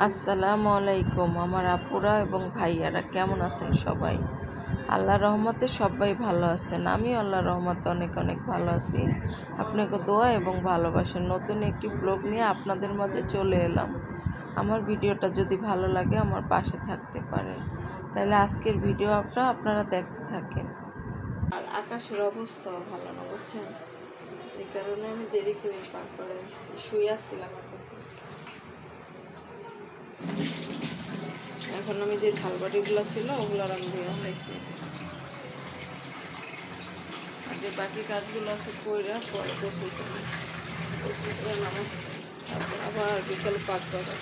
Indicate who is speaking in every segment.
Speaker 1: আসসালামু আলাইকুম আমার আপুরা এবং ভাইয়ারা কেমন আছেন সবাই? আল্লাহর রহমতে সবাই ভালো আছেন। আমি আল্লাহর রহমতে অনেক অনেক ভালো আছি। আপনাকে দোয়া এবং ভালোবাসা নতুন একটি ব্লগ নিয়ে আপনাদের মাঝে চলে এলাম। আমার ভিডিওটা যদি ভালো লাগে আমার পাশে থাকতে পারেন, তাহলে আজকের ভিডিও আপনারা দেখতে থাকেন। আর আকাশের অবস্থাও ভালো না, বুঝছেন? এই কারণে আমি দেরি করে পার করে এসেছি, শুয়ে আসছিলাম। এখন আমি যে ঝালবাটিগুলো ছিল ওগুলো আমি দিয়ে হয়েছি, আর যে বাকি কাজগুলো আছে কইরা পরে নামাজ আবার বিকালে পাক করা।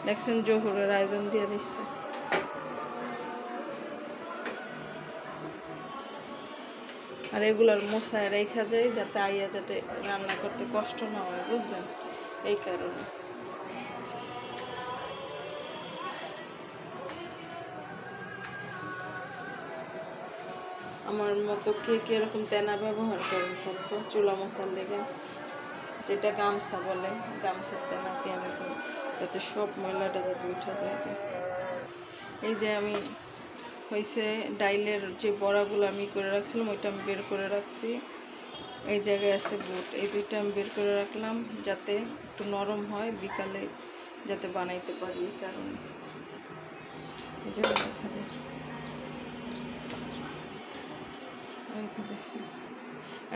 Speaker 1: দেখছেন জোহরের আয়োজন দিয়ে দিচ্ছে। আর এগুলোর মশায় রেখা যায় যাতে আইয়া যাতে রান্না করতে কষ্ট না হয়, বুঝলেন? এই কারণে আমার মতো কে কে এরকম তেনা ব্যবহার করেন তো চুলা মশার লেগে, যেটা গামছা বলে, গামছার তেনা দিয়ে আমি করি যাতে সব ময়লাটা যাতে উঠে যায়। এই যে আমি হয়েছে ডাইলের যে বড়াগুলো আমি করে রাখছিলাম ওইটা আমি বের করে রাখছি। এই জায়গায় আছে বুট, এই দুইটা আমি বের করে রাখলাম যাতে একটু নরম হয়, বিকালে যাতে বানাইতে পারি। এই কারণে এই যে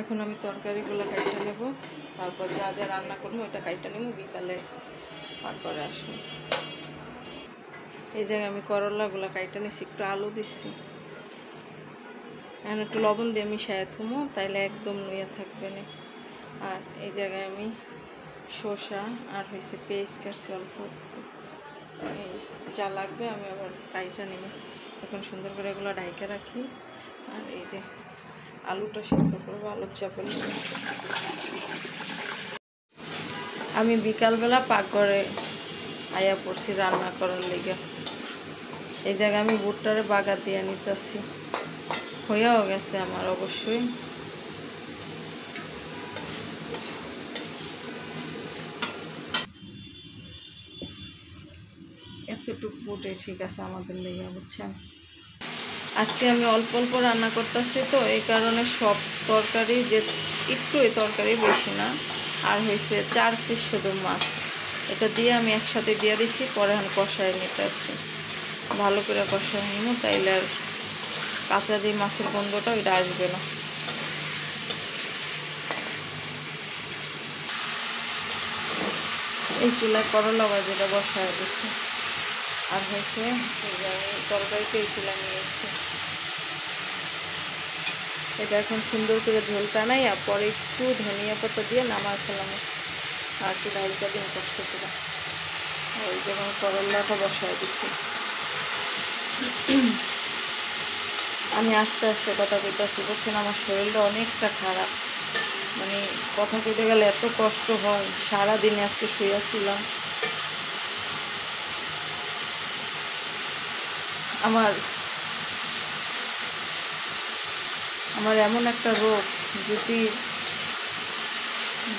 Speaker 1: এখন আমি তরকারিগুলো কাইটা নেব, তারপর যা যা রান্না করবো ওইটা কাইটা নেব, বিকালে পাক করে আসবো। এই জায়গায় আমি করলাগুলো কাইটা নিচ্ছি, একটু আলু দিচ্ছি, এখন একটু লবণ দিয়ে মিশায় থুমো, তাইলে একদম নুয়ে থাকবে না। আর এই জায়গায় আমি শসা আর হয়েছে পেঁয়াজ কাটছি অল্প, এই যা লাগবে আমি আবার কাইটা নেব। এখন সুন্দর করে এগুলো ঢাইকা রাখি। আর এই যে আলুটা সিদ্ধ করবো, আলুর চাপে আমি বিকালবেলা পাকঘরে আয়া পড়ছি রান্না করার লেগে। এই জায়গায় আমি বুটটারে বাগার দিয়ে নিতেছি, হয়েও গেছে আমার অবশ্যই। এতটুকু বুটে ঠিক আছে আমাদের লেগে, বুঝছেন? আজকে আমি অল্প অল্প রান্না করতেছি তো এই কারণে সব তরকারি যে একটু, এই তরকারি বেশি না, আর হয়েছে 4 পিস শুধু মাছ, এটা দিয়ে আমি একসাথে দিয়ে দিছি। পরে আমি কষায় নিতে আসছি, ভালো করে কষায় নিব, তাইলে আর কাঁচা দিয়ে মাছের গন্ধটা ওইটা আসবে না। এই চুলায় করলা ভাজিটা বসায় দিচ্ছি, আর হয়েছে তরকারিতে এই চুলা নিয়ে এসেছি। এটা এখন সুন্দর করে ঝোল টানাই, আর পরে একটু ধনিয়া পাতা দিয়ে নামায় ফেলাম, আর একটু ডালটা দিয়ে কষ্ট করে ওই যেমন করলাটা বসায় দিচ্ছি। আমি আস্তে আস্তে কথা কইতেছি, বুঝছেন? আমার শরীরটা অনেকটা খারাপ, মানে কথা কইতে গেলে এত কষ্ট হয়। সারাদিনে আজকে শুয়েছিলাম। আমার এমন একটা রোগ, যদি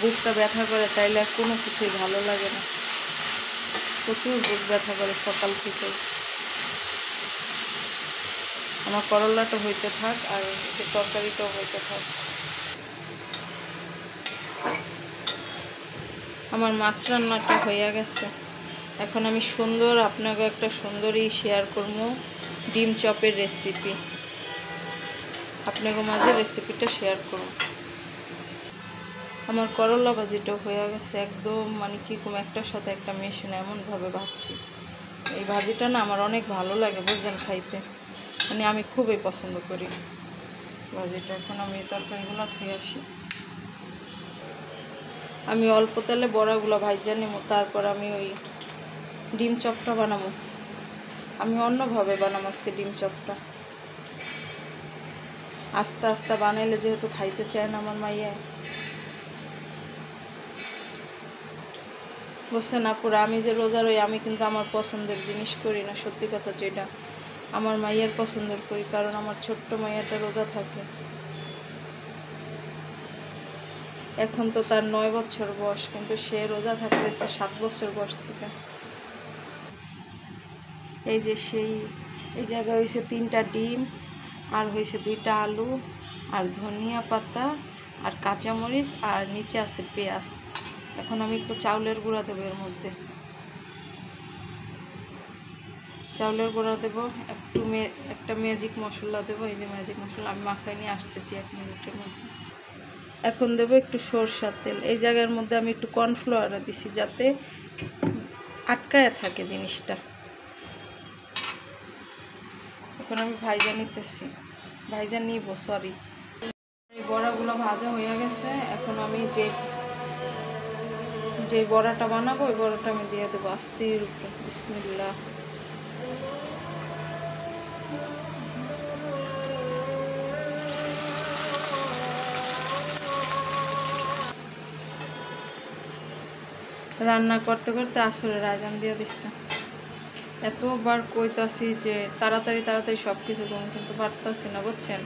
Speaker 1: বুকটা ব্যথা করে তাইলে আর কোনো কিছুই ভালো লাগে না, প্রচুর বুক ব্যথা করে সকাল থেকে। আমার করলাটা হইতে থাক, আর তরকারিটাও হইতে থাক। আমার মাছ রান্নাটা হয়ে গেছে। এখন আমি সুন্দর আপনাকে একটা সুন্দরই শেয়ার করবো ডিম চপের রেসিপি, আপনাকে মাঝে রেসিপিটা শেয়ার করব। আমার করলা ভাজিটাও হয়ে গেছে একদম, মানে কীরকম একটার সাথে একটা মেশিন এমনভাবে ভাজছি। এই ভাজিটা না আমার অনেক ভালো লাগে, বুঝলেন, খাইতে, মানে আমি খুবই পছন্দ করি ভাজিটা। এখন আমি তরকারিগুলো ধুয়ে আসি। আমি অল্প তেলে বড়াগুলো ভাজিয়ে নেব, তারপর আমি ওই ডিম চপটা বানাবো। আমি অন্যভাবে বানাবো আজকে ডিম চপটা, আস্তে আস্তে বানাইলে যেহেতু খাইতে চায় না আমার মাইয়া, বুঝছেন আপুরা? আমি যে রোজা রই, আমি কিন্তু আমার পছন্দের জিনিস করি না, সত্যি কথা যেটা আমার মাইয়ার পছন্দের করি, কারণ আমার ছোট্ট মাইয়াটা রোজা থাকে। এখন তো তার 9 বছর বয়স, কিন্তু সে রোজা থাকতেছে 7 বছর বয়স থেকে। এই যে এই জায়গায় হয়েছে 3টা ডিম, আর হয়েছে 2টা আলু, আর ধনিয়া পাতা, আর কাঁচামরিচ, আর নিচে আছে পেঁয়াজ। এখন আমি একটু চাউলের গুঁড়া দেবো এর মধ্যে। চাউলের গুঁড়া দেবো, একটা ম্যাজিক মশলা দেবো। এই যে ম্যাজিক মশলা আমি মাখায় নিয়ে আসতেছি 1 মিনিটের মধ্যে। এখন দেবো একটু সরষের তেল। এই জায়গার মধ্যে আমি একটু কর্নফ্লাওয়ার দিছি যাতে আটকায় থাকে জিনিসটা। এখন আমি ভাইজা নিব সরি। এই বড়াগুলো ভাজা হয়ে গেছে। এখন আমি যে বড়াটা বানাবো ওই বড়াটা আমি দিয়ে দেবো আস্তের উপরে। বিসমিল্লাহ। রান্না করতে করতে আসরের আজান দিয়ে দিচ্ছে। এতবার কইতাছি যে তাড়াতাড়ি সব কিছু করুন, কিন্তু পারতাছি না, বুঝছেন।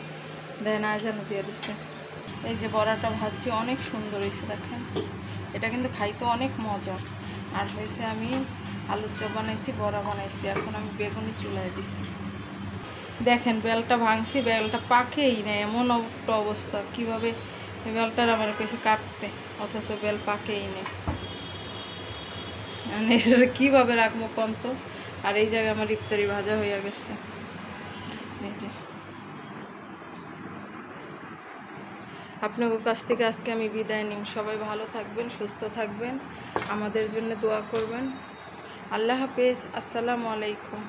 Speaker 1: দেন আজান দিয়ে দিচ্ছে। এই যে বড়াটা ভাজছি, অনেক সুন্দর হয়েছে দেখেন। এটা কিন্তু খাইতে অনেক মজা। আর হয়েছে আমি আলুর চপ বানাইছি, বড়া বানাইছি। এখন আমি বেগুনি চুলায় দিচ্ছি। দেখেন বেলটা ভাঙছি, বেলটা পাকেই না, এমন একটা অবস্থা। কীভাবে বেলটার আমার কাছে কাটতে, অথচ বেল পাকেই নেই। মানে এটা কীভাবে রাখবো কোন তো। আর এই জায়গায় আমার ইফতারি ভাজা হয়ে গেছে। এই যে আপনাদের কাছ থেকে আজকে আমি বিদায় নিই। সবাই ভালো থাকবেন, সুস্থ থাকবেন, আমাদের জন্য দোয়া করবেন। আল্লাহ হাফেজ। আসসালামু আলাইকুম।